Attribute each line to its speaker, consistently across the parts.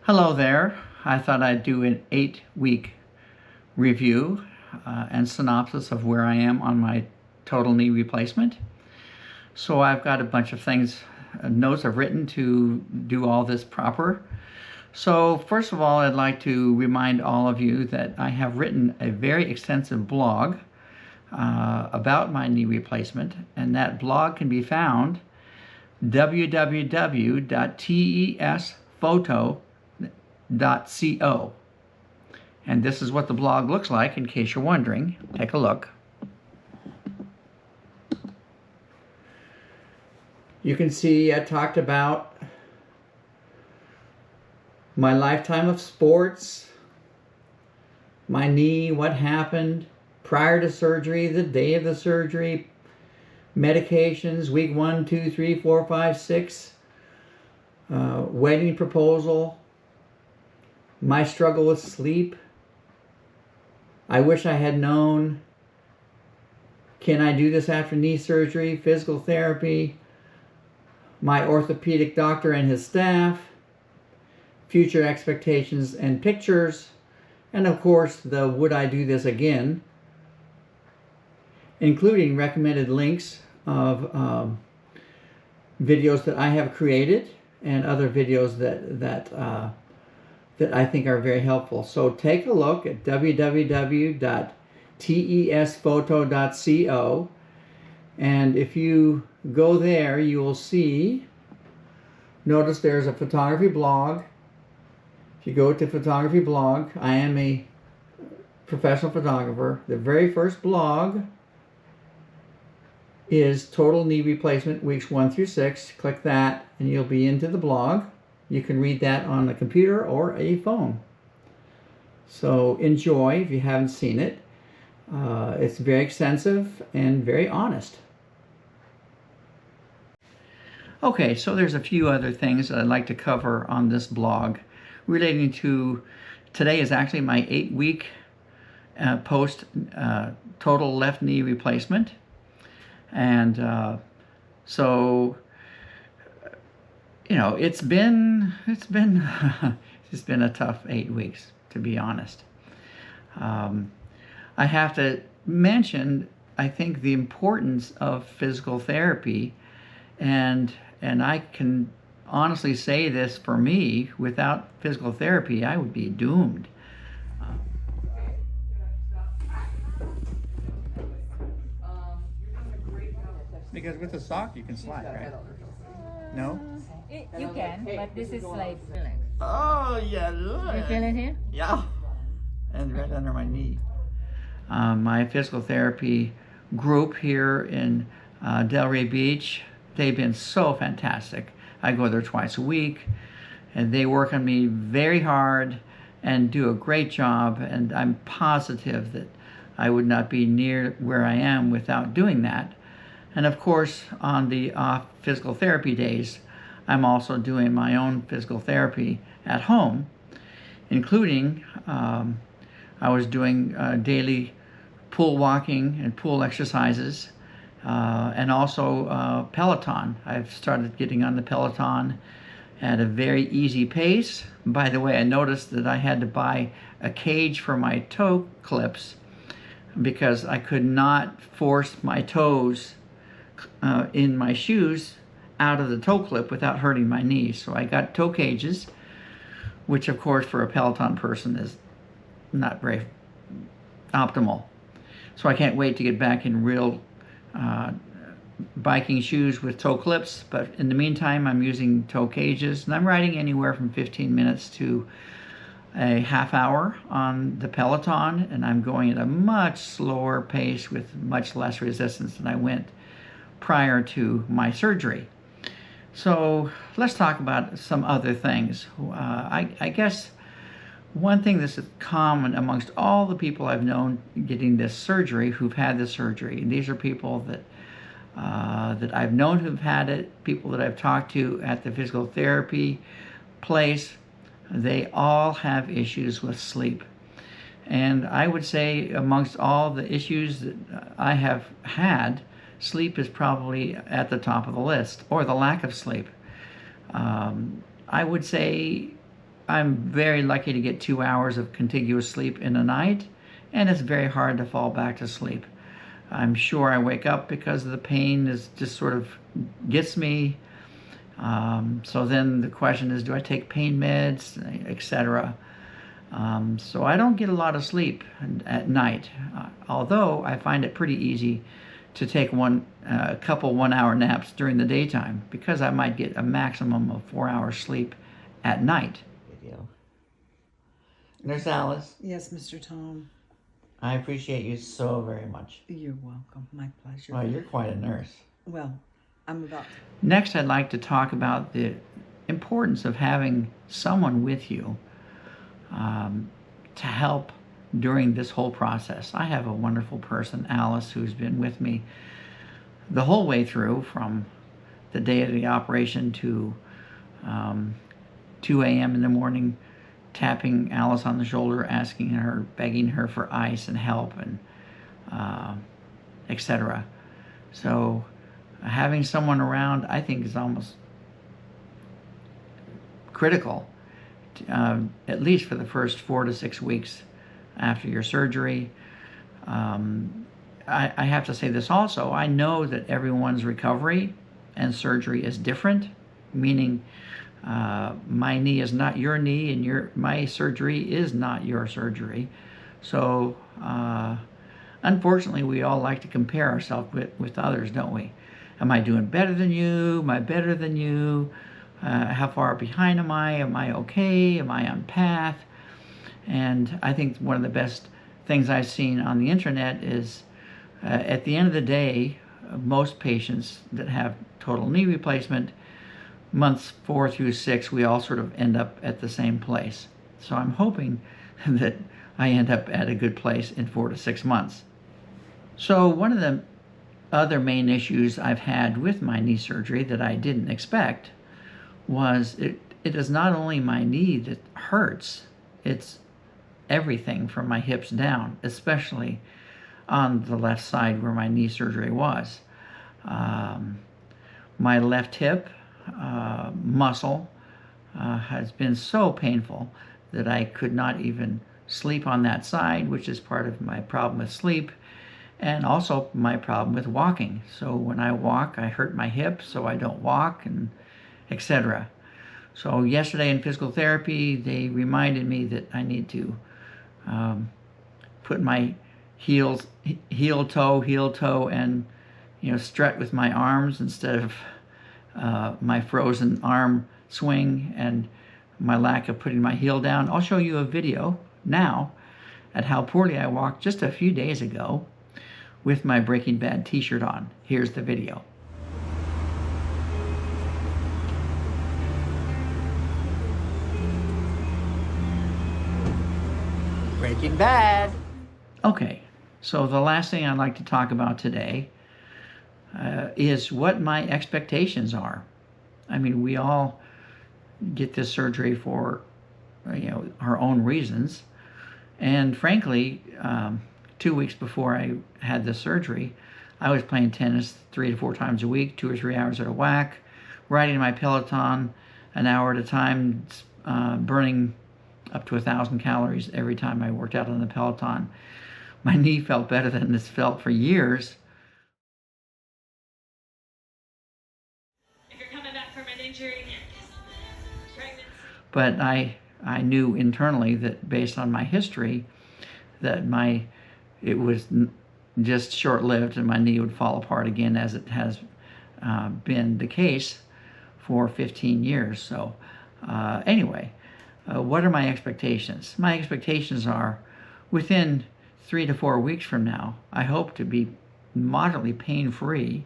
Speaker 1: Hello there. I thought I'd do an 8-week review and synopsis of where I am on my total knee replacement. So I've got a bunch of things, notes I've written to do all this proper. So first of all, I'd like to remind all of you that I have written a very extensive blog about my knee replacement, and that blog can be found www.tesphoto.co. And this is what the blog looks like, in case you're wondering. Take a look. You can see I talked about my lifetime of sports, my knee, what happened prior to surgery, the day of the surgery, medications, week 1, 2, 3, 4, 5, 6, wedding proposal, my struggle with sleep. I wish I had known. Can I do this after knee surgery? Physical therapy. My orthopedic doctor and his staff. Future expectations and pictures. And of course, the would I do this again? Including recommended links of videos that I have created and other videos that I think are very helpful. So take a look at www.tesphoto.co, and if you go there, you will see, notice there's a photography blog. If you go to photography blog, I am a professional photographer. The very first blog is total knee replacement weeks 1 through 6. Click that and you'll be into the blog. You can read that on a computer or a phone. So enjoy if you haven't seen it. It's very extensive and very honest. Okay, so there's a few other things that I'd like to cover on this blog relating to, today is actually my 8-week post total left knee replacement. And so, you know, it's been it's been a tough 8 weeks, to be honest. I have to mention, I think, the importance of physical therapy, and I can honestly say this, for me, without physical therapy, I would be doomed. Because with a sock you can slide, right? No?
Speaker 2: You can, but this is like...
Speaker 1: Oh, yeah, look.
Speaker 2: You feel it here?
Speaker 1: Yeah. And right under my knee. My physical therapy group here in Delray Beach, they've been so fantastic. I go there twice a week, and they work on me very hard and do a great job, and I'm positive that I would not be near where I am without doing that. And of course, on the off physical therapy days, I'm also doing my own physical therapy at home, including I was doing daily pool walking and pool exercises, and also peloton. I've started getting on the peloton at a very easy pace. By the way, I noticed that I had to buy a cage for my toe clips because I could not force my toes in my shoes out of the toe clip without hurting my knees. So I got toe cages, which of course for a Peloton person is not very optimal. So I can't wait to get back in real biking shoes with toe clips, but in the meantime I'm using toe cages, and I'm riding anywhere from 15 minutes to a half hour on the Peloton, and I'm going at a much slower pace with much less resistance than I went prior to my surgery. So let's talk about some other things. I guess one thing that's common amongst all the people I've known getting this surgery, who've had this surgery, and these are people that I've known who've had it, people that I've talked to at the physical therapy place, they all have issues with sleep. And I would say amongst all the issues that I have had, sleep is probably at the top of the list, or the lack of sleep. I would say I'm very lucky to get 2 hours of contiguous sleep in a night, and it's very hard to fall back to sleep. I'm sure I wake up because the pain is just sort of gets me. So then the question is, do I take pain meds, etc.? So I don't get a lot of sleep at night, although I find it pretty easy to take a couple 1 hour naps during the daytime, because I might get a maximum of 4 hours sleep at night. Video. There's Alice.
Speaker 3: Yes, Mr. Tom.
Speaker 1: I appreciate you so very much.
Speaker 3: You're welcome. My pleasure.
Speaker 1: Oh, you're quite a nurse.
Speaker 3: Well, I'm about to.
Speaker 1: Next, I'd like to talk about the importance of having someone with you to help during this whole process. I have a wonderful person, Alice, who's been with me the whole way through, from the day of the operation to 2 a.m. in the morning, tapping Alice on the shoulder, asking her, begging her for ice and help, and etc. So having someone around, I think, is almost critical, at least for the first 4 to 6 weeks after your surgery. I have to say this also. I know that everyone's recovery and surgery is different, meaning my knee is not your knee, and my surgery is not your surgery. So unfortunately, we all like to compare ourselves with others, don't we? Am I doing better than you? Am I better than you? How far behind am I? Am I okay? Am I on path? And I think one of the best things I've seen on the internet is at the end of the day, most patients that have total knee replacement, months 4 through 6, we all sort of end up at the same place. So I'm hoping that I end up at a good place in 4 to 6 months. So one of the other main issues I've had with my knee surgery that I didn't expect was it is not only my knee that hurts, it's everything from my hips down, especially on the left side where my knee surgery was. My left hip muscle has been so painful that I could not even sleep on that side, which is part of my problem with sleep, and also my problem with walking. So when I walk, I hurt my hip, so I don't walk, and etc. So yesterday in physical therapy, they reminded me that I need to put my heel toe, and strut with my arms instead of my frozen arm swing and my lack of putting my heel down. I'll show you a video now at how poorly I walked just a few days ago with my Breaking Bad t-shirt on. Here's the video. Breaking Bad. Okay, so the last thing I'd like to talk about today is what my expectations are. I mean, we all get this surgery for our own reasons, and frankly, 2 weeks before I had the surgery, I was playing tennis 3 to 4 times a week, 2 or 3 hours at a whack, riding my peloton an hour at a time, burning up to 1,000 calories every time I worked out on the peloton. My knee felt better than it's felt for years.
Speaker 4: If you're coming back from an injury, pregnancy.
Speaker 1: But I knew internally that based on my history that it was just short-lived and my knee would fall apart again, as it has been the case for 15 years. So anyway, what are my expectations? My expectations are within 3 to 4 weeks from now, I hope to be moderately pain-free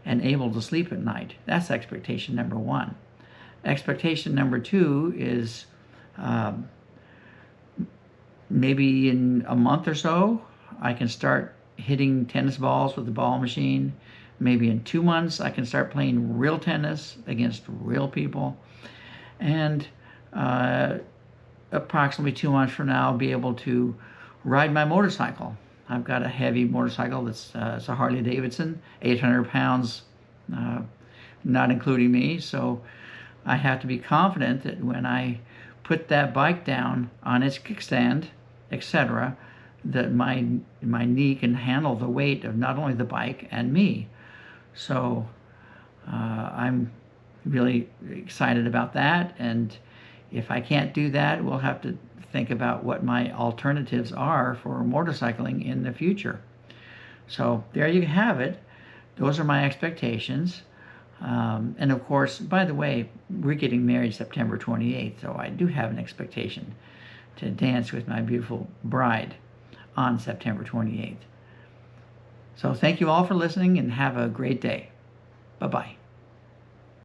Speaker 1: and able to sleep at night. That's expectation number 1. Expectation number 2 is maybe in a month or so, I can start hitting tennis balls with the ball machine. Maybe in 2 months, I can start playing real tennis against real people. And approximately 2 months from now, I'll be able to ride my motorcycle. I've got a heavy motorcycle that's it's a Harley Davidson, 800 pounds, not including me. So I have to be confident that when I put that bike down on its kickstand, etc., that my knee can handle the weight of not only the bike and me. So I'm really excited about that, and if I can't do that, we'll have to think about what my alternatives are for motorcycling in the future. So there you have it. Those are my expectations. And of course, by the way, we're getting married September 28th, so I do have an expectation to dance with my beautiful bride on September 28th. So thank you all for listening and have a great day. Bye-bye.